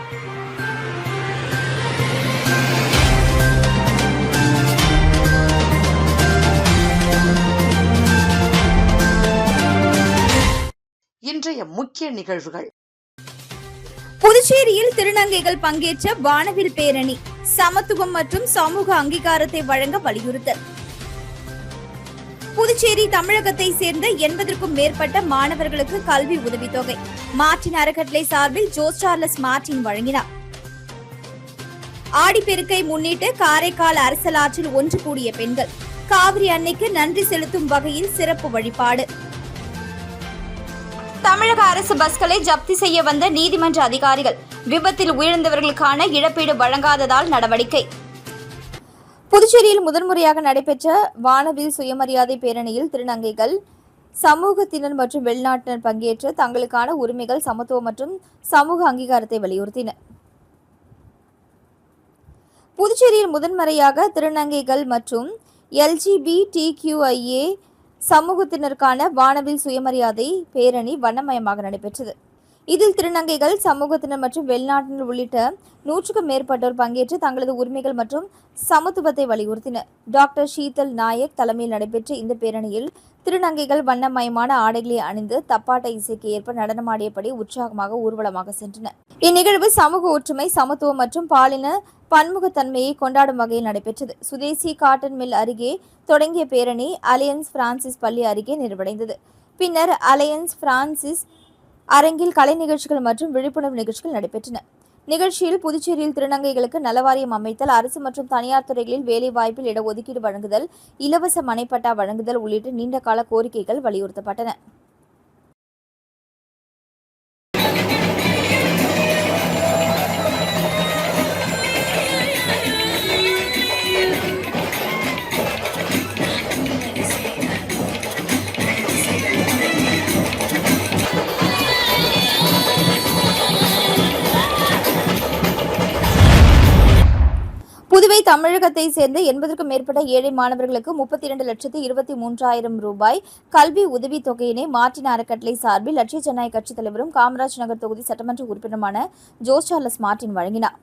இன்றைய முக்கிய நிகழ்வுகள். புதுச்சேரியில் திருநங்கைகள் பங்கேற்ற வானவில் பேரணி, சமத்துவம் மற்றும் சமூக அங்கீகாரத்தை வழங்க வலியுறுத்தல். புதுச்சேரி தமிழகத்தை சேர்ந்த 80க்கும் மேற்பட்ட மாணவர்களுக்கு கல்வி உதவித்தொகை மார்டின் அறக்கட்டளை சார்பில் ஜோஸ் சார்லஸ் மார்டின் வழங்கினார். ஆடிப்பெருக்கை முன்னிட்டு காரைக்கால் அரசலாற்றில் ஒன்று கூடிய பெண்கள் காவிரி அன்னைக்கு நன்றி செலுத்தும் வகையில் சிறப்பு வழிபாடு. தமிழக அரசு பஸ்களை ஜப்தி செய்ய வந்த நீதிமன்ற அதிகாரிகள் விபத்தில் உயிரிழந்தவர்களுக்கான இழப்பீடு வழங்காததால் நடவடிக்கை. புதுச்சேரியில் முதன்முறையாக நடைபெற்ற வானவில் சுயமரியாதை பேரணியில் திருநங்கைகள் சமூகத்தினர் மற்றும் வெளிநாட்டினர் பங்கேற்று தங்களுக்கான உரிமைகள், சமத்துவம் மற்றும் சமூக அங்கீகாரத்தை வலியுறுத்தினர். புதுச்சேரியில் முதன்முறையாக திருநங்கைகள் மற்றும் LGBTQIA சமூகத்தினருக்கான வானவில் சுயமரியாதை பேரணி வண்ணமயமாக நடைபெற்றது. இதில் திருநங்கைகள், சமூகத்தினர் மற்றும் வெளிநாட்டினர் உள்ளிட்ட 100க்கும் மேற்பட்டோர் பங்கேற்று தங்களது உரிமைகள் மற்றும் சமத்துவத்தை வலியுறுத்தினர். டாக்டர் ஷீதல் நாயக் தலைமையில் நடைபெற்ற இந்த பேரணியில் திருநங்கைகள் வண்ணமயமான ஆடைகளை அணிந்து தப்பாட்ட இசைக்கு ஏற்ப நடனமாடியபடி உற்சாகமாக ஊர்வலமாக சென்றனர். இந்நிகழ்வு சமூக ஒற்றுமை, சமத்துவம் மற்றும் பாலின பன்முகத்தன்மையை கொண்டாடும் வகையில் நடைபெற்றது. சுதேசி காட்டன் மில் அருகே தொடங்கிய பேரணி அலையன்ஸ் பிரான்சிஸ் பள்ளி அருகே நிறைவடைந்தது. பின்னர் அலையன்ஸ் பிரான்சிஸ் அரங்கில் கலை நிகழ்ச்சிகள் மற்றும் விழிப்புணர்வு நிகழ்ச்சிகள் நடைபெற்றன. நிகழ்ச்சியில் புதுச்சேரியில் திருநங்கைகளுக்கு நலவாரியம் அமைத்தல், அரசு மற்றும் தனியார் துறைகளில் வேலைவாய்ப்பில் இடஒதுக்கீடு வழங்குதல், இலவச மனைப்பட்டா வழங்குதல் உள்ளிட்ட நீண்டகால கோரிக்கைகள் வலியுறுத்தப்பட்டன. புதுவை தமிழகத்தை சேர்ந்த 80க்கும் மேற்பட்ட ஏழை மாணவர்களுக்கு 32,23,000 ரூபாய் கல்வி உதவித் தொகையினை மார்டின் அறக்கட்டளை சார்பில் லட்சிய ஜனநாயக கட்சித் தலைவரும் காமராஜ் நகர் தொகுதி சட்டமன்ற உறுப்பினருமான ஜோஸ் சார்லஸ் மார்டின் வழங்கினார்.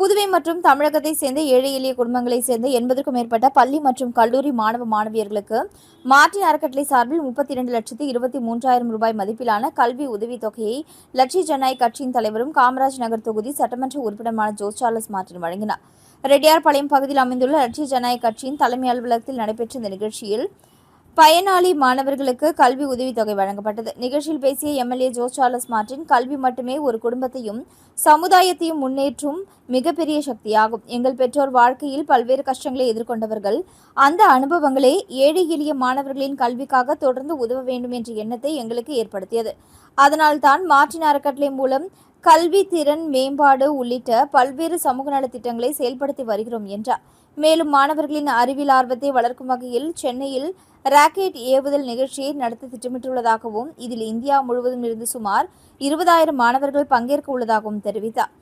புதுவை மற்றும் தமிழகத்தை சேர்ந்த ஏழை எளிய குடும்பங்களைச் சேர்ந்த 80க்கும் மேற்பட்ட பள்ளி மற்றும் கல்லூரி மாணவ மாணவியர்களுக்கு மார்டின் அறக்கட்டளை சார்பில் 32,23,000 ரூபாய் மதிப்பிலான கல்வி உதவித் தொகையை லட்சிய ஜனநாயக கட்சியின் தலைவரும் காமராஜ் நகர் தொகுதி சட்டமன்ற உறுப்பினருமான ஜோஸ் சார்லஸ் மார்டின் வழங்கினார். ரெட்டியார்பாளையம் பகுதியில் அமைந்துள்ள லட்சிய ஜனநாயக கட்சியின் தலைமை அலுவலகத்தில் நடைபெற்ற இந்த நிகழ்ச்சியில் பயனாளி மாணவர்களுக்கு கல்வி உதவித்தொகை வழங்கப்பட்டது. நிகழ்ச்சியில் பேசிய MLA ஜோஸ் சார்லஸ் மார்டின், கல்வி மட்டுமே ஒரு குடும்பத்தையும் சமுதாயத்தையும் முன்னேற்றும் மிகப்பெரிய சக்தியாகும். எங்கள் பெற்றோர் வாழ்க்கையில் பல்வேறு கஷ்டங்களை எதிர்கொண்டவர்கள். அந்த அனுபவங்களே ஏழை எளிய மாணவர்களின் கல்விக்காக தொடர்ந்து உதவ வேண்டும் என்ற எண்ணத்தை எங்களுக்கு ஏற்படுத்தியது. அதனால்தான் மார்டின் அறக்கட்டளை மூலம் கல்வி திறன் மேம்பாடு உள்ளிட்ட பல்வேறு சமூக நலத்திட்டங்களை செயல்படுத்தி வருகிறோம் என்றார். மேலும் மாணவர்களின் அறிவியல் ஆர்வத்தை வளர்க்கும் வகையில் சென்னையில் ராக்கெட் ஏவுதல் நிகழ்ச்சியை நடத்த திட்டமிட்டுள்ளதாகவும், இதில் இந்தியா முழுவதும் இருந்து சுமார் 20,000 மாணவர்கள் பங்கேற்க உள்ளதாகவும் தெரிவித்தார்.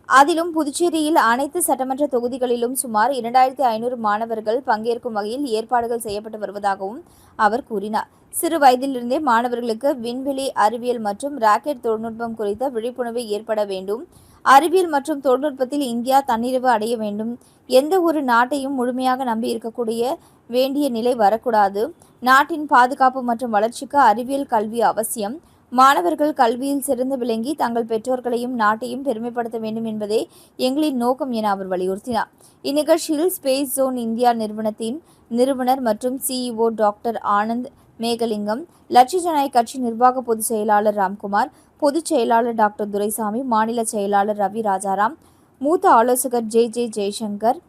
அதிலும் புதுச்சேரியில் அனைத்து சட்டமன்ற தொகுதிகளிலும் சுமார் 2,500 மாணவர்கள் பங்கேற்கும் வகையில் ஏற்பாடுகள் செய்யப்பட்டு வருவதாகவும் அவர் கூறினார். சிறு வயதிலிருந்தே மாணவர்களுக்கு விண்வெளி, அறிவியல் மற்றும் ராக்கெட் தொழில்நுட்பம் குறித்த விழிப்புணர்வு ஏற்பட வேண்டும். அறிவியல் மற்றும் தொழில்நுட்பத்தில் இந்தியா தன்னிறைவு அடைய வேண்டும். எந்த ஒரு நாட்டையும் முழுமையாக நம்பி இருக்கக்கூடிய வேண்டிய நிலை வரக்கூடாது. நாட்டின் பாதுகாப்பு மற்றும் வளர்ச்சிக்கு அறிவியல் கல்வி அவசியம். மாணவர்கள் கல்வியில் சிறந்து விளங்கி தங்கள் பெற்றோர்களையும் நாட்டையும் பெருமைப்படுத்த வேண்டும் என்பதே எங்களின் நோக்கம் என அவர் வலியுறுத்தினார். இந்நிகழ்ச்சியில் ஸ்பேஸ் ஜோன் இந்தியா நிறுவனத்தின் நிறுவனர் மற்றும் CEO டாக்டர் ஆனந்த் மேகலிங்கம், லட்சிய ஜனநாயக கட்சி நிர்வாக பொதுச் செயலாளர் ராம்குமார், பொதுச் செயலாளர் டாக்டர் துரைசாமி, மாநில செயலாளர் ரவி ராஜாராம், மூத்த ஆலோசகர் ஜே ஜெய்சங்கர்,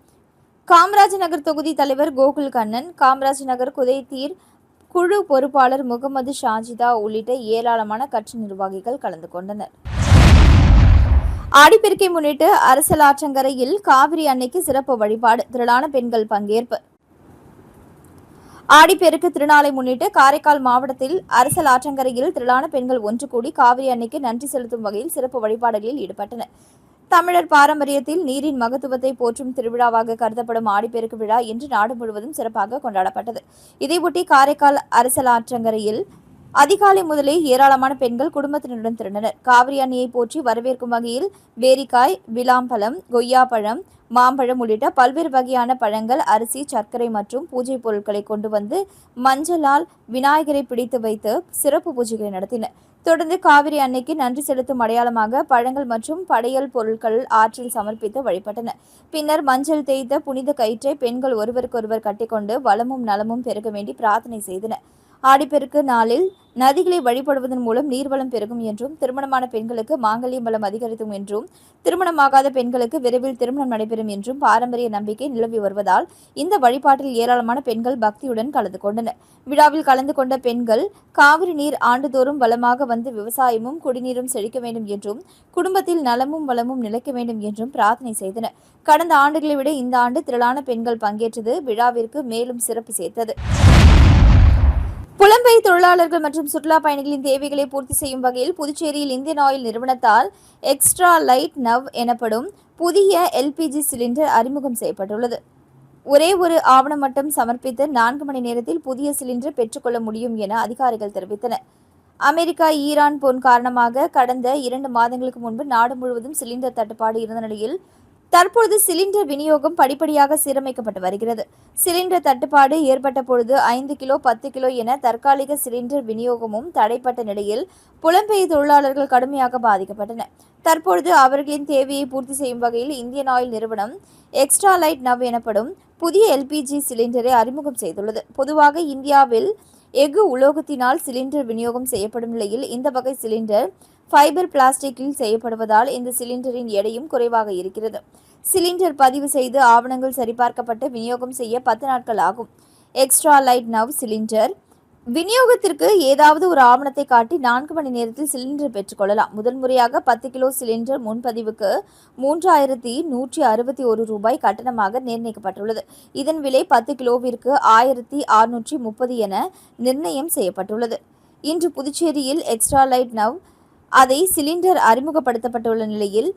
காமராஜ் நகர் தொகுதி தலைவர் கோகுல் கண்ணன், காமராஜ் நகர் குதைத்தீர் குழு பொறுப்பாளர் முகமது ஷாஜிதா உள்ளிட்ட ஏராளமான கட்சி நிர்வாகிகள் கலந்து கொண்டனர். ஆடிப்பெருக்கை முன்னிட்டு அரசலாற்றங்கரையில் காவிரி அன்னைக்கு சிறப்பு வழிபாடு, திரளான பெண்கள் பங்கேற்பு. ஆடிப்பெருக்கு திருநாளை முன்னிட்டு காரைக்கால் மாவட்டத்தில் அரசலாற்றங்கரையில் திரளான பெண்கள் ஒன்று கூடி காவிரி அன்னைக்கு நன்றி செலுத்தும் வகையில் சிறப்பு வழிபாடுகளில் ஈடுபட்டனர். தமிழர் பாரம்பரியத்தில் நீரின் மகத்துவத்தை போற்றும் திருவிழாவாக கருதப்படும் ஆடிப்பெருக்கு விழா இன்று நாடு முழுவதும் சிறப்பாக கொண்டாடப்பட்டது. இதையொட்டி காரைக்கால் அரசலாற்றங்கரையில் அதிகாலை முதலே ஏராளமான பெண்கள் குடும்பத்தினருடன் திரண்டனர். காவிரி அன்னையை போற்றி வரவேற்கும் வகையில் பேரிக்காய், விளாம்பழம், கொய்யாப்பழம், மாம்பழம் உள்ளிட்ட பல்வேறு வகையான பழங்கள், அரிசி, சர்க்கரை மற்றும் பூஜை பொருட்களை கொண்டு வந்து மஞ்சளால் விநாயகரை பிடித்து வைத்து சிறப்பு பூஜைகளை நடத்தினர். தொடர்ந்து காவிரி அன்னைக்கு நன்றி செலுத்தும் அடையாளமாக பழங்கள் மற்றும் படையல் பொருட்கள் ஆற்றில் சமர்ப்பித்து வழிபட்டனர். பின்னர் மஞ்சள் தேய்த்த புனித கயிற்றை பெண்கள் ஒருவருக்கொருவர் கட்டிக்கொண்டு வளமும் நலமும் பெருக வேண்டி பிரார்த்தனை செய்தனர். ஆடிப்பெருக்கு நாளில் நதிகளை வழிபடுவதன் மூலம் நீர்வளம் பெருகும் என்றும், திருமணமான பெண்களுக்கு மாங்கல்யம் பலம் அதிகரிக்கும் என்றும், திருமணமாகாத பெண்களுக்கு விரைவில் திருமணம் நடைபெறும் என்றும் பாரம்பரிய நம்பிக்கை நிலவி வருவதால் இந்த வழிபாட்டில் ஏராளமான பெண்கள் பக்தியுடன் கலந்து கொண்டனர். விழாவில் கலந்து கொண்ட பெண்கள் காவிரி நீர் ஆண்டுதோறும் வளமாக வந்து விவசாயமும் குடிநீரும் செழிக்க வேண்டும் என்றும், குடும்பத்தில் நலமும் வளமும் நிலைக்க வேண்டும் என்றும் பிரார்த்தனை செய்தனர். கடந்த ஆண்டுகளை விட இந்த ஆண்டு திரளான பெண்கள் பங்கேற்றது விழாவிற்கு மேலும் சிறப்பு சேர்த்தது. புலம்பெயர் தொழிலாளர்கள் மற்றும் சுற்றுலா பயணிகளின் தேவைகளை பூர்த்தி செய்யும் வகையில் புதுச்சேரியில் இந்தியன் ஆயில் நிறுவனத்தால் எக்ஸ்ட்ரா லைட் நவ் எனப்படும் புதிய எல்பிஜி சிலிண்டர் அறிமுகம் செய்யப்பட்டுள்ளது. ஒரே ஒரு ஆவணம் மட்டும் சமர்ப்பித்து 4 மணி நேரத்தில் புதிய சிலிண்டர் பெற்றுக்கொள்ள முடியும் என அதிகாரிகள் தெரிவித்தனர். அமெரிக்கா, ஈரான் போர் காரணமாக கடந்த 2 மாதங்களுக்கு முன்பு நாடு முழுவதும் சிலிண்டர் தட்டுப்பாடு இருந்த நிலையில் தற்பொழுது சிலிண்டர் விநியோகம் படிப்படியாக சீரமைக்கப்பட்டு வருகிறது. சிலிண்டர் தட்டுப்பாடு ஏற்பட்ட பொழுது 5 கிலோ, 10 கிலோ என தற்காலிக சிலிண்டர் விநியோகமும் தடைப்பட்ட நிலையில் புலம்பெயர் தொழிலாளர்கள் கடுமையாக பாதிக்கப்பட்டனர். தற்பொழுது அவர்களின் தேவையை பூர்த்தி செய்யும் வகையில் இந்தியன் ஆயில் நிறுவனம் எக்ஸ்ட்ரா லைட் நவ் எனப்படும் புதிய எல்பிஜி சிலிண்டரை அறிமுகம் செய்துள்ளது. பொதுவாக இந்தியாவில் எஃகு உலோகத்தினால் சிலிண்டர் விநியோகம் செய்யப்படும் நிலையில் இந்த வகை சிலிண்டர் ஃபைபர் பிளாஸ்டிக்கில் செய்யப்படுவதால் இந்த சிலிண்டரின் எடையும் குறைவாக இருக்கிறது. சிலிண்டர் பதிவு செய்து ஆவணங்கள் சரிபார்க்கப்பட்டு விநியோகம் செய்ய 10 நாட்கள் ஆகும். எக்ஸ்ட்ரா லைட் நவ் சிலிண்டர் விநியோகத்திற்கு ஏதாவது ஒரு ஆவணத்தை காட்டி 4 மணி நேரத்தில் சிலிண்டர் பெற்றுக்கொள்ளலாம். முதல் முறையாக 10 கிலோ சிலிண்டர் முன்பதிவுக்கு 3161 ரூபாய் கட்டணமாக நிர்ணயிக்கப்பட்டுள்ளது. இதன் விலை 10 கிலோவிற்கு 1630 என நிர்ணயம் செய்யப்பட்டுள்ளது. இன்று புதுச்சேரியில் எக்ஸ்ட்ரா லைட் நவ் அதை சிலிண்டர் அறிமுகப்படுத்தப்பட்டுள்ள நிலையில்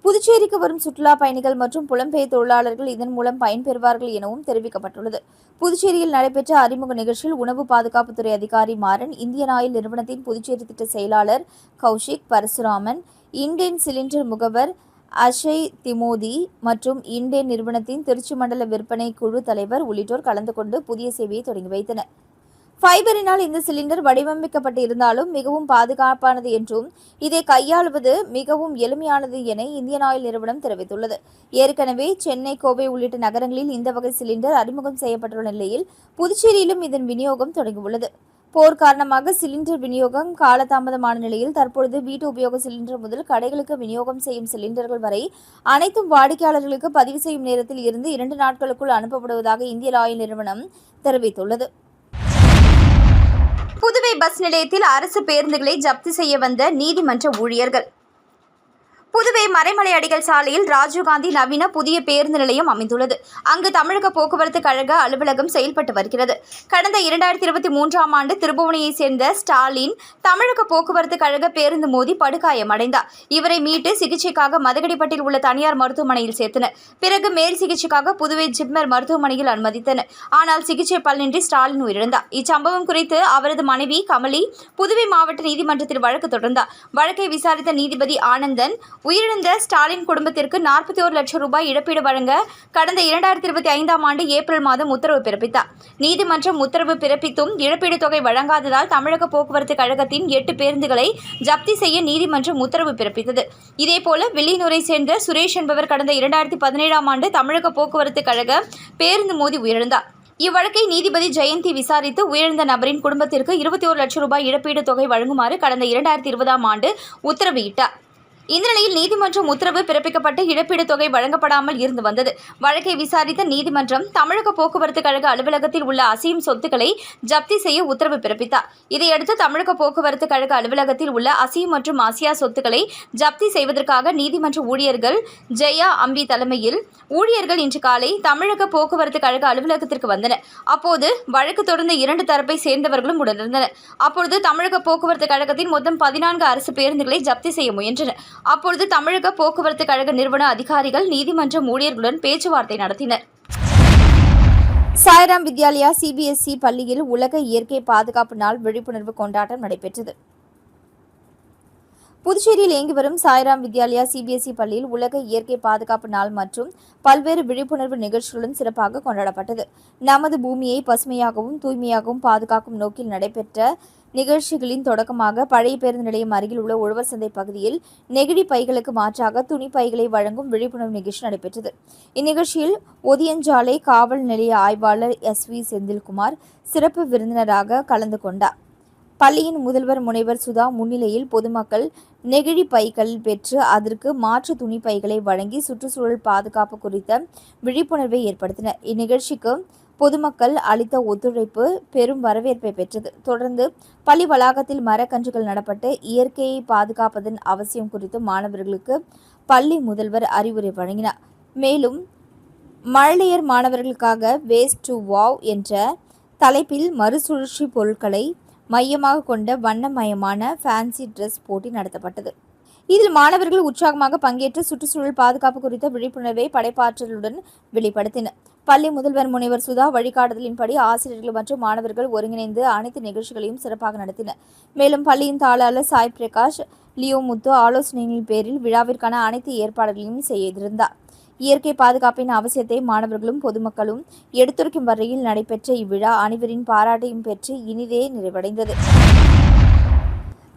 புதுச்சேரிக்கு வரும் சுற்றுலா பயணிகள் மற்றும் புலம்பெயர் தொழிலாளர்கள் இதன் மூலம் பயன்பெறுவார்கள் எனவும் தெரிவிக்கப்பட்டுள்ளது. புதுச்சேரியில் நடைபெற்ற அறிமுக நிகழ்ச்சியில் உணவு பாதுகாப்புத்துறை அதிகாரி மாறன், இந்தியன் ஆயில் நிறுவனத்தின் புதுச்சேரி திட்ட செயலாளர் கௌஷிக் பரசுராமன், இண்டேன் சிலிண்டர் முகவர் அஷய் திமோதி மற்றும் இண்டேன் நிறுவனத்தின் திருச்சி மண்டல விற்பனை குழு தலைவர் உள்ளிட்டோர் கலந்து கொண்டு புதிய சேவையை தொடங்கி வைத்தனர். ஃபைபரினால் இந்த சிலிண்டர் வடிவமைக்கப்பட்டு இருந்தாலும் மிகவும் பாதுகாப்பானது என்றும் இதை கையாளுவது மிகவும் எளிமையானது என இந்தியன் ஆயில் நிறுவனம் தெரிவித்துள்ளது. ஏற்கனவே சென்னை, கோவை உள்ளிட்ட நகரங்களில் இந்த வகை சிலிண்டர் அறிமுகம் செய்யப்பட்டுள்ள நிலையில் புதுச்சேரியிலும் இதன் விநியோகம் தொடங்கியுள்ளது. போர் காரணமாக சிலிண்டர் விநியோகம் காலதாமதமான நிலையில் தற்பொழுது வீட்டு உபயோக சிலிண்டர் முதல் கடைகளுக்கு விநியோகம் செய்யும் சிலிண்டர்கள் வரை அனைத்தும் வாடிக்கையாளர்களுக்கு பதிவு செய்யும் நேரத்தில் இருந்து 2 நாட்களுக்குள் அனுப்பப்படுவதாக இந்தியன் ஆயில் நிறுவனம் தெரிவித்துள்ளது. புதுவை பஸ் நிலையத்தில் அரசு பேருந்துகளை ஜப்தி செய்ய வந்த நீதிமன்ற ஊழியர்கள். புதுவை மறைமலை அடிகள் சாலையில் ராஜீவ்காந்தி நவீன புதிய பேருந்து நிலையம் அமைந்துள்ளது. அங்கு தமிழக போக்குவரத்து கழக அலுவலகம் செயல்பட்டு வருகிறது. கடந்த 2023ஆம் ஆண்டு திருபுவனையைச் சேர்ந்த ஸ்டாலின் தமிழக போக்குவரத்து கழக பேருந்து மோதி படுகாயமடைந்தார். இவரை மீட்டு சிகிச்சைக்காக மதகடிப்பட்டில் உள்ள தனியார் மருத்துவமனையில் சேர்த்தனர். பிறகு மேல் சிகிச்சைக்காக புதுவை ஜிப்மர் மருத்துவமனையில் அனுமதித்தனர். ஆனால் சிகிச்சை பலனின்றி ஸ்டாலின் உயிரிழந்தார். இச்சம்பவம் குறித்து அவரது மனைவி கமலி புதுவை மாவட்ட நீதிமன்றத்தில் வழக்கு தொடர்ந்தார். வழக்கை விசாரித்த நீதிபதி ஆனந்தன் உயிரிழந்த ஸ்டாலின் குடும்பத்திற்கு 41 லட்சம் ரூபாய் இழப்பீடு வழங்க கடந்த 2025ஆம் ஆண்டு ஏப்ரல் மாதம் உத்தரவு பிறப்பித்தார். நீதிமன்றம் உத்தரவு பிறப்பித்தும் இழப்பீடு தொகை வழங்காததால் தமிழக போக்குவரத்து கழகத்தின் 8 பேருந்துகளை ஜப்தி செய்ய நீதிமன்றம் உத்தரவு பிறப்பித்தது. இதேபோல வில்லியனூரை சேர்ந்த சுரேஷ் என்பவர் கடந்த 2017ஆம் ஆண்டு தமிழக போக்குவரத்து கழக பேருந்து மோதி உயிரிழந்தார். இவ்வழக்கை நீதிபதி ஜெயந்தி விசாரித்து உயிரிழந்த நபரின் குடும்பத்திற்கு 21 லட்சம் ரூபாய் இழப்பீடு தொகை வழங்குமாறு கடந்த 2020ஆம் ஆண்டு உத்தரவிட்டார். இந்த நிலையில் நீதிமன்றம் உத்தரவு பிறப்பிக்கப்பட்டு இழப்பீடு தொகை வழங்கப்படாமல் இருந்து வந்தது. வழக்கை விசாரித்த நீதிமன்றம் தமிழக போக்குவரத்து கழக அலுவலகத்தில் உள்ள அசையும் சொத்துக்களை ஜப்தி செய்ய உத்தரவு பிறப்பித்தார். இதையடுத்து தமிழக போக்குவரத்து கழக அலுவலகத்தில் உள்ள அசையும் மற்றும் அசையா சொத்துக்களை ஜப்தி செய்வதற்காக நீதிமன்ற ஊழியர்கள் ஜெயா அம்பி தலைமையில் ஊழியர்கள் இன்று காலை தமிழக போக்குவரத்து கழக அலுவலகத்திற்கு வந்தனர். அப்போது வழக்கு தொடர்ந்த 2 தரப்பை சேர்ந்தவர்களும் உடனிருந்தனர். அப்பொழுது தமிழக போக்குவரத்து கழகத்தின் மொத்தம் 14 அரசு பேருந்துகளை ஜப்தி செய்ய முயன்றனர். அப்பொழுது தமிழக போக்குவரத்து கழக நிறுவன அதிகாரிகள் நீதிமன்ற ஊழியர்களுடன் பேச்சுவார்த்தை நடத்தினர். சாய்ராம் வித்யாலயா சிபிஎஸ்இ பள்ளியில் உலக இயற்கை பாதுகாப்பு நாள் விழிப்புணர்வு கொண்டாட்டம் நடைபெற்றது. புதுச்சேரியில் இயங்கி வரும் சாய்ராம் வித்யாலயா சிபிஎஸ்இ பள்ளியில் உலக இயற்கை பாதுகாப்பு நாள் மற்றும் பல்வேறு விழிப்புணர்வு நிகழ்ச்சிகளுடன் சிறப்பாக கொண்டாடப்பட்டது. நமது பூமியை பசுமையாகவும் தூய்மையாகவும் பாதுகாக்கும் நோக்கில் நடைபெற்ற நிகழ்ச்சிகளின் தொடக்கமாக பழைய பேருந்து நிலையம் அருகில் உள்ள உழவர் சந்தை பகுதியில் நெகிழி பைகளுக்கு மாற்றாக துணி பைகளை வழங்கும் விழிப்புணர்வு நிகழ்ச்சி நடைபெற்றது. இந்நிகழ்ச்சியில் ஒதியஞ்சாலை காவல் நிலைய ஆய்வாளர் SV செந்தில்குமார் சிறப்பு விருந்தினராக கலந்து கொண்டார். பள்ளியின் முதல்வர் முனைவர் சுதா முன்னிலையில் பொதுமக்கள் நெகிழி பைகள் பெற்று அதற்கு மாற்று துணி பைகளை வழங்கி சுற்றுச்சூழல் பாதுகாப்பு குறித்த விழிப்புணர்வை ஏற்படுத்தினர். இந்நிகழ்ச்சிக்கு பொதுமக்கள் அளித்த ஒத்துழைப்பு பெரும் வரவேற்பை பெற்றது. தொடர்ந்து பள்ளி வளாகத்தில் மரக்கன்றுகள் நடப்பட்டு இயற்கையை பாதுகாப்பதன் அவசியம் குறித்து மாணவர்களுக்கு பள்ளி முதல்வர் அறிவுரை வழங்கினார். மேலும் மழலையர் மாணவர்களுக்காக வேஸ்ட் டு வாவ் என்ற தலைப்பில் மறுசுழற்சி பொருட்களை மையமாக கொண்ட வண்ணமயமான ஃபேன்சி ட்ரெஸ் போட்டி நடத்தப்பட்டது. இதில் மாணவர்கள் உற்சாகமாக பங்கேற்று சுற்றுச்சூழல் பாதுகாப்பு குறித்த விழிப்புணர்வை படைப்பாற்றலுடன் வெளிப்படுத்தினர். பள்ளி முதல்வர் முனைவர் சுதா வழிகாட்டுதலின்படி ஆசிரியர்கள் மற்றும் மாணவர்கள் ஒருங்கிணைந்து அனைத்து நிகழ்ச்சிகளையும் சிறப்பாக நடத்தினர். மேலும் பள்ளியின் தாளாளர் சாய் பிரகாஷ் லியோமுத்து ஆலோசனையின் பேரில் விழாவிற்கான அனைத்து ஏற்பாடுகளையும் செய்திருந்தார். இயற்கை பாதுகாப்பின் அவசியத்தை மாணவர்களும் பொதுமக்களும் எடுத்துரைக்கும் வகையில் நடைபெற்ற இவ்விழா அனைவரின் பாராட்டையும் பெற்று இனிதே நிறைவடைந்தது.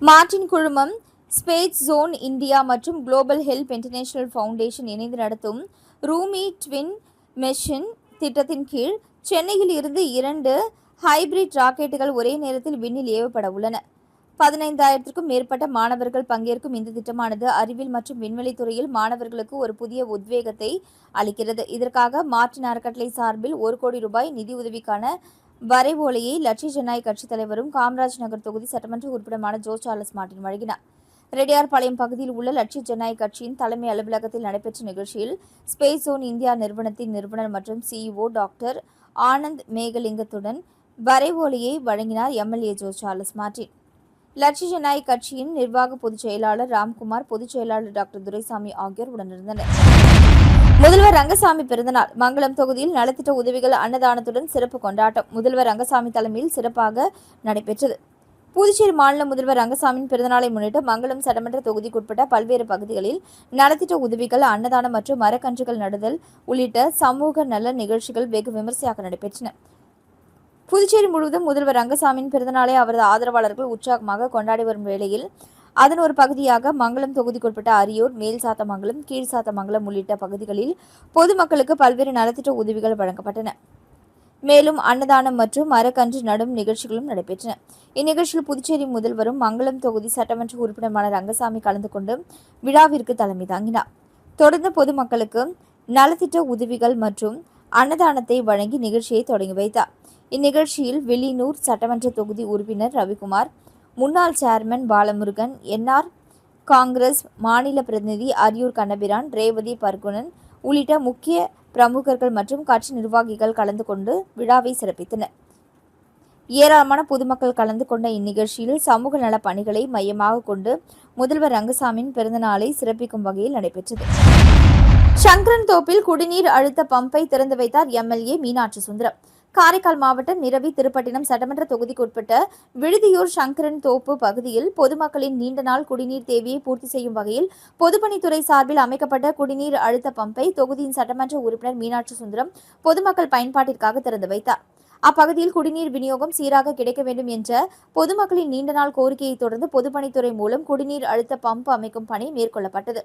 மார்டின் குழுமம், ஸ்பேஸ் ஜோன் இந்தியா மற்றும் குளோபல் ஹெல்த் இன்டர்நேஷனல் ஃபவுண்டேஷன் இணைந்து நடத்தும் ரூமி ட்வின் மிஷன் திட்டத்தின் கீழ் சென்னையில் இருந்து 2 ஹைபிரிட் ராக்கெட்டுகள் ஒரே நேரத்தில் விண்ணில் ஏவப்பட உள்ளன. 15,000க்கும் மேற்பட்ட மாணவர்கள் பங்கேற்கும் இந்த திட்டமானது அறிவியல் மற்றும் விண்வெளி துறையில் மாணவர்களுக்கு ஒரு புதிய உத்வேகத்தை அளிக்கிறது. இதற்காக மார்டின் அறக்கட்டளை சார்பில் 1 கோடி ரூபாய் நிதி உதவிக்கான வரைவோலையை லட்சிய ஜனநாயக கட்சித் தலைவரும் காமராஜ் நகர் தொகுதி சட்டமன்ற உறுப்பினருமான ஜோ சார்லஸ் மார்டின் வழங்கினார். ரெட்டியார்பாளையம் பகுதியில் உள்ள லட்சிய ஜனநாயக கட்சியின் தலைமை அலுவலகத்தில் நடைபெற்ற நிகழ்ச்சியில் ஸ்பேஸ் ஜோன் இந்தியா நிறுவனத்தின் நிறுவனர் மற்றும் CEO டாக்டர் ஆனந்த் மேகலிங்கத்துடன் வரைவோலையை வழங்கினார் MLA ஜோ சார்லஸ் மார்டின். லட்சிய ஜனநாயக கட்சியின் நிர்வாக பொதுச் செயலாளர் ராம்குமார், பொதுச் செயலாளர் டாக்டர் துரைசாமி ஆகியோர் உடனிருந்தனர். முதல்வர் ரங்கசாமி பிறந்தநாள் மங்களம் தொகுதியில் நலத்திட்ட உதவிகள் அன்னதானத்துடன் சிறப்பு கொண்டாட்டம் முதல்வர் ரங்கசாமி தலைமையில் சிறப்பாக நடைபெற்றது. புதுச்சேரி மாநில முதல்வர் ரங்கசாமியின் பிறந்தநாளை முன்னிட்டு மங்களம் சட்டமன்ற தொகுதிக்குட்பட்ட பல்வேறு பகுதிகளில் நலத்திட்ட உதவிகள், அன்னதானம் மற்றும் மரக்கன்றுகள் நடுதல் உள்ளிட்ட சமூக நல நிகழ்ச்சிகள் வெகு விமர்சையாக நடைபெற்றன. புதுச்சேரி முழுவதும் முதல்வர் ரங்கசாமியின் பிறந்தநாளை அவரது ஆதரவாளர்கள் உற்சாகமாக கொண்டாடி வரும் வேளையில் அதன் ஒரு பகுதியாக மங்களம் தொகுதிக்குட்பட்ட அரியூர், மேல் சாத்தமங்கலம், கீழ் சாத்தமங்கலம் உள்ளிட்ட பகுதிகளில் பொதுமக்களுக்கு பல்வேறு நலத்திட்ட உதவிகள் வழங்கப்பட்டன. மேலும் அன்னதானம் மற்றும் மரக்கன்று நடும் நிகழ்ச்சிகளும் நடைபெற்றன. இந்நிகழ்ச்சியில் புதுச்சேரி முதல்வரும் மங்களம் தொகுதி சட்டமன்ற உறுப்பினருமான ரங்கசாமி கலந்து கொண்டு விழாவிற்கு தலைமை தாங்கினார். தொடர்ந்து பொதுமக்களுக்கு நலத்திட்ட உதவிகள் மற்றும் அன்னதானத்தை வழங்கி நிகழ்ச்சியை தொடங்கி வைத்தார். இந்நிகழ்ச்சியில் வெளியூர் சட்டமன்ற தொகுதி உறுப்பினர் ரவிக்குமார், முன்னாள் சேர்மன் பாலமுருகன், NR காங்கிரஸ் மாநில பிரதிநிதி அரியூர் கண்ணபிரான், ரேவதி பர்குணன் உள்ளிட்ட முக்கிய பிரமுகர்கள் மற்றும் கட்சி நிர்வாகிகள் கலந்து கொண்டு விழாவை சிறப்பித்தனர். ஏராளமான பொதுமக்கள் கலந்து கொண்ட இந்நிகழ்ச்சியில் சமூக நல பணிகளை மையமாக கொண்டு முதல்வர் ரங்கசாமியின் பிறந்தநாளை சிறப்பிக்கும் வகையில் நடைபெற்றது. சங்கரன் தோப்பில் குடிநீர் அழுத்த பம்பை திறந்து வைத்தார் MLA மீனாட்சி சுந்தரம். காரைக்கால் மாவட்டம் நிரவி திருப்பட்டினம் சட்டமன்ற தொகுதிக்குட்பட்ட விடுதியூர் சங்கரன் தோப்பு பகுதியில் பொதுமக்களின் நீண்ட நாள் குடிநீர் தேவையை பூர்த்தி செய்யும் வகையில் பொதுப்பணித்துறை சார்பில் அமைக்கப்பட்ட குடிநீர் அழுத்த பம்பை தொகுதியின் சட்டமன்ற உறுப்பினர் மீனாட்சி சுந்தரம் பொதுமக்கள் பயன்பாட்டிற்காக திறந்து வைத்தார். அப்பகுதியில் குடிநீர் விநியோகம் சீராக கிடைக்க வேண்டும் என்ற பொதுமக்களின் நீண்ட நாள் கோரிக்கையை தொடர்ந்து பொதுப்பணித்துறை மூலம் குடிநீர் அழுத்த பம்ப் அமைக்கும் பணி மேற்கொள்ளப்பட்டது.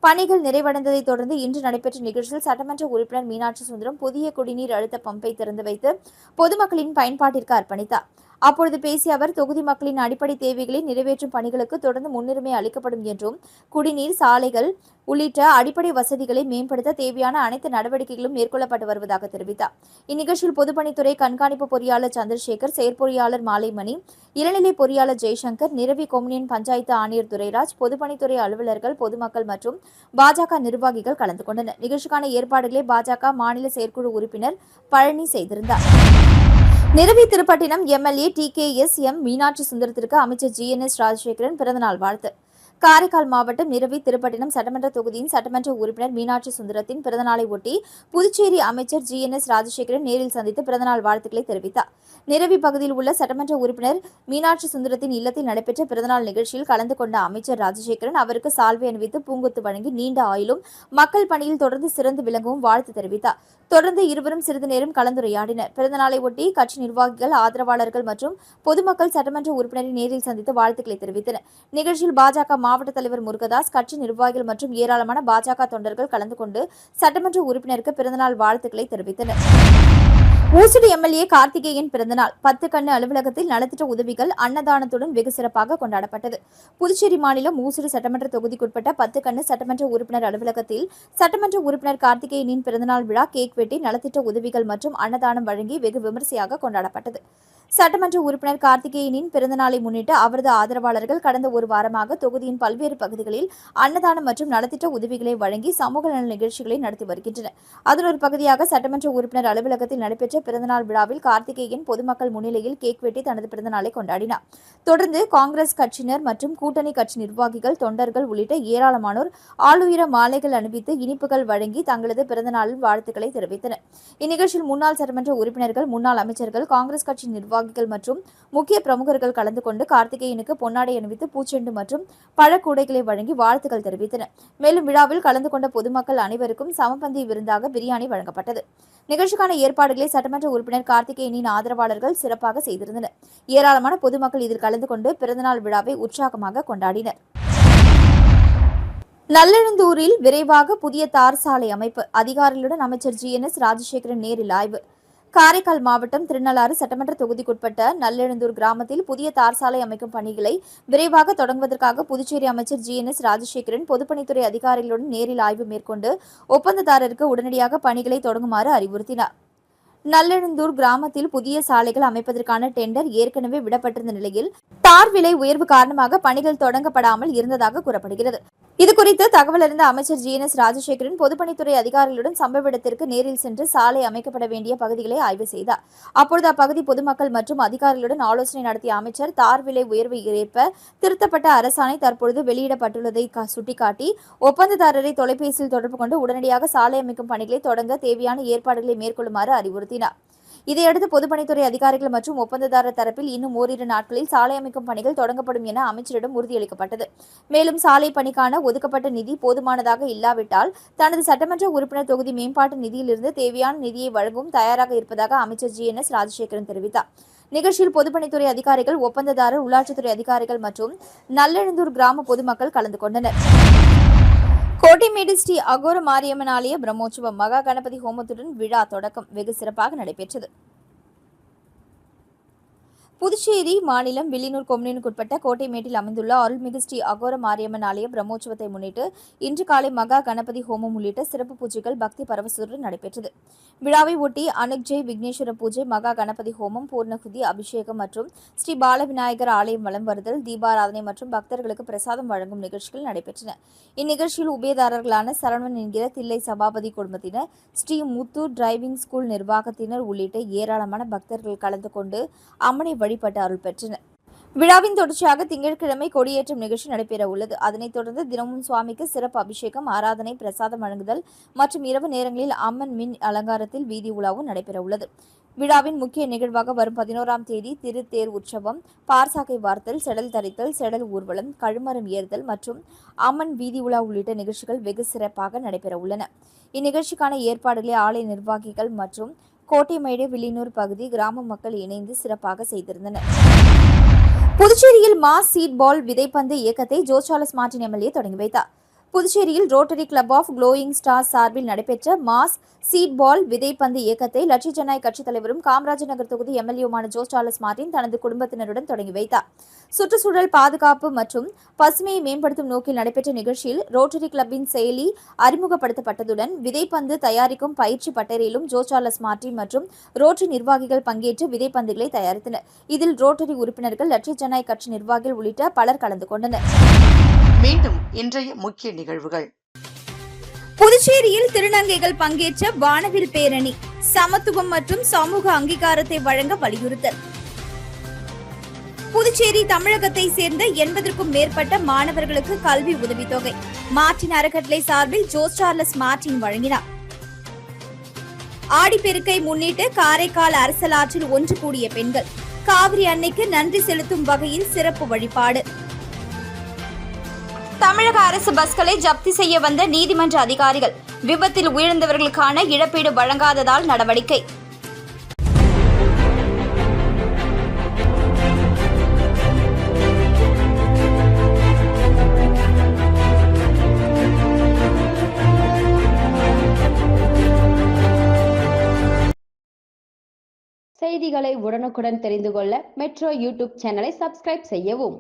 பணிகள் நிறைவடைந்ததை தொடர்ந்து இன்று நடைபெற்ற நிகழ்ச்சியில் சட்டமன்ற உறுப்பினர் மீனாட்சி சுந்தரம் புதிய குடிநீர் அழுத்த பம்பை திறந்து வைத்து பொதுமக்களின் பயன்பாட்டிற்கு அர்ப்பணித்தார். அப்பொழுது பேசிய அவர், தொகுதி மக்களின் அடிப்படை தேவைகளை நிறைவேற்றும் பணிகளுக்கு தொடர்ந்து முன்னுரிமை அளிக்கப்படும் என்றும், குடிநீர், சாலைகள் உள்ளிட்ட அடிப்படை வசதிகளை மேம்படுத்த தேவையான அனைத்து நடவடிக்கைகளும் மேற்கொள்ளப்பட்டு வருவதாக தெரிவித்தார். இந்நிகழ்ச்சியில் பொதுப்பணித்துறை கண்காணிப்பு பொறியாளர் சந்திரசேகர், செயற்பொறியாளர் மாலைமணி, இளநிலை பொறியாளர் ஜெய்சங்கர், நிரவி கொம்யூனியன் பஞ்சாயத்து ஆணையர் துரைராஜ், பொதுப்பணித்துறை அலுவலர்கள், பொதுமக்கள் மற்றும் பாஜக நிர்வாகிகள் கலந்து கொண்டனர். நிகழ்ச்சிக்கான ஏற்பாடுகளை பாஜக மாநில செயற்குழு உறுப்பினர் பழனி செய்திருந்தார். Niravi Thirupattinam MLA TKS M Meenakshi சுந்தரத்திற்கு அமைச்சர் GNS ராஜசேகரன் பிறந்தநாள் வாழ்த்து. காரைக்கால் மாவட்டம் நிரவி திருப்பட்டினம் சட்டமன்ற தொகுதியின் சட்டமன்ற உறுப்பினர் மீனாட்சி சுந்தரத்தின் பிறந்தநாளை ஒட்டி புதுச்சேரி அமைச்சர் GNS ராஜசேகரன் நேரில் சந்தித்து பிறந்தநாள் வாழ்த்துக்களை தெரிவித்தார். நிரவி பகுதியில் உள்ள சட்டமன்ற உறுப்பினர் மீனாட்சி சுந்தரத்தின் இல்லத்தில் நடைபெற்ற பிறந்தநாள் நிகழ்ச்சியில் கலந்து கொண்ட அமைச்சர் ராஜசேகரன் அவருக்கு சால்வை அணிவித்து பூங்கொத்து வழங்கி நீண்ட ஆயுளும் மக்கள் பணியில் தொடர்ந்து சிறந்து விளங்கவும் வாழ்த்து தெரிவித்தார். தொடர்ந்து இருவரும் சிறிது நேரம் கலந்துரையாடினர். பிறந்தநாளை ஒட்டி கட்சி நிர்வாகிகள், ஆதரவாளர்கள் மற்றும் பொதுமக்கள் சட்டமன்ற உறுப்பினரை நேரில் சந்தித்து வாழ்த்துக்களை தெரிவித்தனர். நிகழ்ச்சியில் பாஜக மாவட்ட தலைவர் முருகதாஸ், கட்சி நிர்வாகிகள் மற்றும் ஏராளமான பாஜக தொண்டர்கள் கலந்து கொண்டு சட்டமன்ற உறுப்பினருக்கு பிறந்தநாள் வாழ்த்துக்களை தெரிவித்தனர். ஊசுடு MLA கார்த்திகேயன் பிறந்தநாள் 10 கண்ணு அலுவலகத்தில் நலத்திட்ட உதவிகள் அன்னதானத்துடன் வெகு சிறப்பாக கொண்டாடப்பட்டது. புதுச்சேரி மாநிலம் ஊசுடு சட்டமன்ற தொகுதிக்குட்பட்ட 10 கண்ணு சட்டமன்ற உறுப்பினர் அலுவலகத்தில் சட்டமன்ற உறுப்பினர் கார்த்திகேயனின் பிறந்தநாள் விழா கேக் வெட்டி நலத்திட்ட உதவிகள் மற்றும் அன்னதானம் வழங்கி வெகு விமரிசையாக கொண்டாடப்பட்டது. சட்டமன்ற உறுப்பினர் கார்த்திகேயனின் பிறந்தநாளை முன்னிட்டு அவரது ஆதரவாளர்கள் கடந்த ஒரு வாரமாக தொகுதியின் பல்வேறு பகுதிகளில் அன்னதானம் மற்றும் நலத்திட்ட உதவிகளை வழங்கி சமூக நல நிகழ்ச்சிகளை நடத்தி வருகின்றனர். அதன் ஒரு பகுதியாக சட்டமன்ற உறுப்பினர் அலுவலகத்தில் நடைபெற்ற பிறந்தநாள் விழாவில் கார்த்திகேயன் பொதுமக்கள் முன்னிலையில் கேக் வெட்டி தனது பிறந்தநாளை கொண்டாடினார். தொடர்ந்து காங்கிரஸ் கட்சியினர் மற்றும் கூட்டணி கட்சி நிர்வாகிகள், தொண்டர்கள் உள்ளிட்ட ஏராளமானோர் ஆளுயர மாலைகள் அணிவித்து இனிப்புகள் வழங்கி தங்களது பிறந்தநாளில் வாழ்த்துக்களை தெரிவித்தனர். இந்நிகழ்ச்சியில் முன்னாள் சட்டமன்ற உறுப்பினர்கள், முன்னாள் அமைச்சர்கள், காங்கிரஸ் கட்சி நிர்வாகிகள் மற்றும் முக்கிய பிரமுகர்கள் கலந்து கொண்டு கார்த்திகேயனுக்கு பொன்னாடை அணிவித்து பூச்செண்டு மற்றும் பழக்கூடைகளை வழங்கி வாழ்த்துக்கள் தெரிவித்தனர். மேலும் விழாவில் கலந்து கொண்ட பொதுமக்கள் அனைவருக்கும் சமபந்தி விருந்தாக பிரியாணி வழங்கப்பட்டது. நிகழ்ச்சிக்கான ஏற்பாடுகளை சட்டமன்ற உறுப்பினர் கார்த்திகேயனின் ஆதரவாளர்கள் சிறப்பாக செய்திருந்தனர். ஏராளமான பொதுமக்கள் இதில் கலந்து கொண்டு பிறந்தநாள் விழாவை உற்சாகமாக கொண்டாடினர். நல்லெழுந்தூரில் விரைவாக புதிய தார் சாலை அமைப்பு, அதிகாரிகளுடன் அமைச்சர் GNS ராஜசேகரன் நேரில் ஆய்வு. காரைக்கால் மாவட்டம் திருநள்ளாறு சட்டமன்ற தொகுதிக்குட்பட்ட நல்லெழுந்தூர் கிராமத்தில் புதிய தார் சாலை அமைக்கும் பணிகளை விரைவாக தொடங்குவதற்காக புதுச்சேரி அமைச்சர் GNS ராஜசேகரன் பொதுப்பணித்துறை அதிகாரிகளுடன் நேரில் ஆய்வு மேற்கொண்டு ஒப்பந்ததாரருக்கு உடனடியாக பணிகளை தொடங்குமாறு அறிவுறுத்தினார். நல்லெழுந்தூர் கிராமத்தில் புதிய சாலைகள் அமைப்பதற்கான டெண்டர் ஏற்கனவே விடப்பட்டிருந்த நிலையில் தார் விலை உயர்வு காரணமாக பணிகள் தொடங்கப்படாமல் இருந்ததாக கூறப்படுகிறது. இதுகுறித்து தகவல் அறிந்த அமைச்சர் GNS ராஜசேகரன் பொதுப்பணித்துறை அதிகாரிகளுடன் சம்பவ இடத்திற்கு நேரில் சென்று சாலை அமைக்கப்பட வேண்டிய பகுதிகளை ஆய்வு செய்தார். அப்பொழுது அப்பகுதி பொதுமக்கள் மற்றும் அதிகாரிகளுடன் ஆலோசனை நடத்திய அமைச்சர் தார் விலை உயர்வை ஏற்ப திருத்தப்பட்ட அரசாணை தற்பொழுது வெளியிடப்பட்டுள்ளதை சுட்டிக்காட்டி ஒப்பந்ததாரரை தொலைபேசியில் தொடர்பு கொண்டு உடனடியாக சாலை அமைக்கும் பணிகளை தொடங்க தேவையான ஏற்பாடுகளை மேற்கொள்ளுமாறு அறிவுறுத்தினார். இதையடுத்து பொதுப்பணித்துறை அதிகாரிகள் மற்றும் ஒப்பந்ததாரர் தரப்பில் இன்னும் ஓரிரு நாட்களில் சாலை அமைக்கும் பணிகள் தொடங்கப்படும் என அமைச்சரிடம் உறுதியளிக்கப்பட்டது. மேலும் சாலை பணிக்கான ஒதுக்கப்பட்ட நிதி போதுமானதாக இல்லாவிட்டால் தனது சட்டமன்ற உறுப்பினர் தொகுதி மேம்பாட்டு நிதியிலிருந்து தேவையான நிதியை வழங்கவும் தயாராக இருப்பதாக அமைச்சர் GNS ராஜசேகரன் தெரிவித்தார். நிகழ்ச்சியில் பொதுப்பணித்துறை அதிகாரிகள், ஒப்பந்ததாரர், உள்ளாட்சித்துறை அதிகாரிகள் மற்றும் நல்லெழுந்தூர் கிராம பொதுமக்கள் கலந்து கொண்டனர். கோட்டைமேடு ஸ்ரீ அகோர மாரியம்மன் ஆலய பிரம்மோற்சவம் மகா கணபதி ஹோமத்துடன் விழா தொடக்கம் வெகு சிறப்பாக நடைபெற்றது. புதுச்சேரி மாநிலம் வில்லியனூர் கொம்யூனுக்குட்பட்ட கோட்டைமேட்டில் அமைந்துள்ள அருள்மிகு ஸ்ரீ அகோர மாரியம்மன் ஆலய பிரம்மோற்சவத்தை முன்னிட்டு இன்று காலை மகா கணபதி ஹோமம் உள்ளிட்ட சிறப்பு பூஜைகள் பக்தி பரவசத்துடன் நடைபெற்றது. விழாவை ஒட்டி அனுக்ஜெய் விக்னேஸ்வர பூஜை, மகா கணபதி ஹோமம், பூர்ணகுதி அபிஷேகம் மற்றும் ஸ்ரீ பாலவிநாயகர் ஆலயம் வலம் வருதல், தீபாராதனை மற்றும் பக்தர்களுக்கு பிரசாதம் வழங்கும் நிகழ்ச்சிகள் நடைபெற்றன. இந்நிகழ்ச்சியில் உபயதாரர்களான சரவணன் என்கிற தில்லை சபாபதி குடும்பத்தினர், ஸ்ரீ முத்து டிரைவிங் ஸ்கூல் நிர்வாகத்தினர் உள்ளிட்ட ஏராளமான பக்தர்கள் கலந்து கொண்டு அம்மனை வழிபட்டு அருள் பெற்றனர். விழாவின் தொடர்ச்சியாக திங்கட்கிழமை கொடியேற்றம் நிகழ்ச்சி நடைபெற உள்ளது. அதனைத் தொடர்ந்து தினமும் சுவாமிக்கு சிறப்பு அபிஷேகம், ஆராதனை, பிரசாதம் வழங்குதல் மற்றும் இரவு நேரங்களில் அம்மன் மின் அலங்காரத்தில் வீதி உலாவும் நடைபெற உள்ளது. விழாவின் முக்கிய நிகழ்வாக வரும் 11ஆம் தேதி திருத்தேர் உற்சவம், பார்சாக்கை வார்த்தல், செடல் தரித்தல், செடல் ஊர்வலம், கழுமரம் ஏறுதல் மற்றும் அம்மன் வீதி உலா உள்ளிட்ட நிகழ்ச்சிகள் வெகு சிறப்பாக நடைபெற உள்ளன. இந்நிகழ்ச்சிக்கான ஏற்பாடுகளை ஆலய நிர்வாகிகள் மற்றும் கோட்டைமேடு வில்லியனூர் பகுதி கிராம மக்கள் இணைந்து சிறப்பாக செய்திருந்தனர். புதுச்சேரியில் மாஸ் சீட் பால் விதைப்பந்து இயக்கத்தை ஜோ சார்லஸ் மார்டின் MLA தொடங்கி வைத்தார். புதுச்சேரியில் Rotary club of glowing stars சார்பில் நடைபெற்ற மாஸ் சீட் பால் விதைப்பந்து இயக்கத்தை லட்சிய ஜனநாயக கட்சித் தலைவரும் காமராஜர் நகர் தொகுதி MLA-மான ஜோ சார்லஸ் மார்டின் தனது குடும்பத்தினருடன் தொடங்கி வைத்தார். சுற்றுச்சூழல் பாதுகாப்பு மற்றும் பசுமையை மேம்படுத்தும் நோக்கில் நடைபெற்ற நிகழ்ச்சியில் ரோட்டரி கிளப்பின் செயலி அறிமுகப்படுத்தப்பட்டதுடன் விதைப்பந்து தயாரிக்கும் பயிற்சி பட்டறையிலும் ஜோ சார்லஸ் மார்டின் மற்றும் ரோட்டரி நிர்வாகிகள் பங்கேற்று விதைப்பந்துகளை தயாரித்தனர். இதில் ரோட்டரி உறுப்பினர்கள், லட்சிய ஜனநாயக கட்சி நிர்வாகிகள் உள்ளிட்ட பலர் கலந்து கொண்டனர். மீண்டும் இன்றைய முக்கிய நிகழ்வுகள். புதுச்சேரியில் திருநங்கைகள் பங்கேற்ற வானவில் பேரணி, சமத்துவம் மற்றும் சமூக அங்கீகாரத்தை வழங்க வலியுறுத்தல். புதுச்சேரி தமிழகத்தை சேர்ந்த 80க்கும் மேற்பட்ட மாணவர்களுக்கு கல்வி உதவித்தொகை மார்ட்டின் அறக்கட்டளை சார்பில் ஜோஸ் சார்லஸ் மார்ட்டின் வழங்கினார். ஆடிப்பெருக்கை முன்னிட்டு காரைக்கால் அரசலாற்றில் ஒன்று கூடிய பெண்கள் காவிரி அன்னைக்கு நன்றி செலுத்தும் வகையில் சிறப்பு வழிபாடு. தமிழக அரசு பஸ்களை ஜப்தி செய்ய வந்த நீதிமன்ற அதிகாரிகள் விபத்தில் உயிரிழந்தவர்களுக்கான இழப்பீடு வழங்காததால் நடவடிக்கை. செய்திகளை உடனுக்குடன் தெரிந்து கொள்ள மெட்ரோ யூடியூப் சேனலை சப்ஸ்கிரைப் செய்யவும்.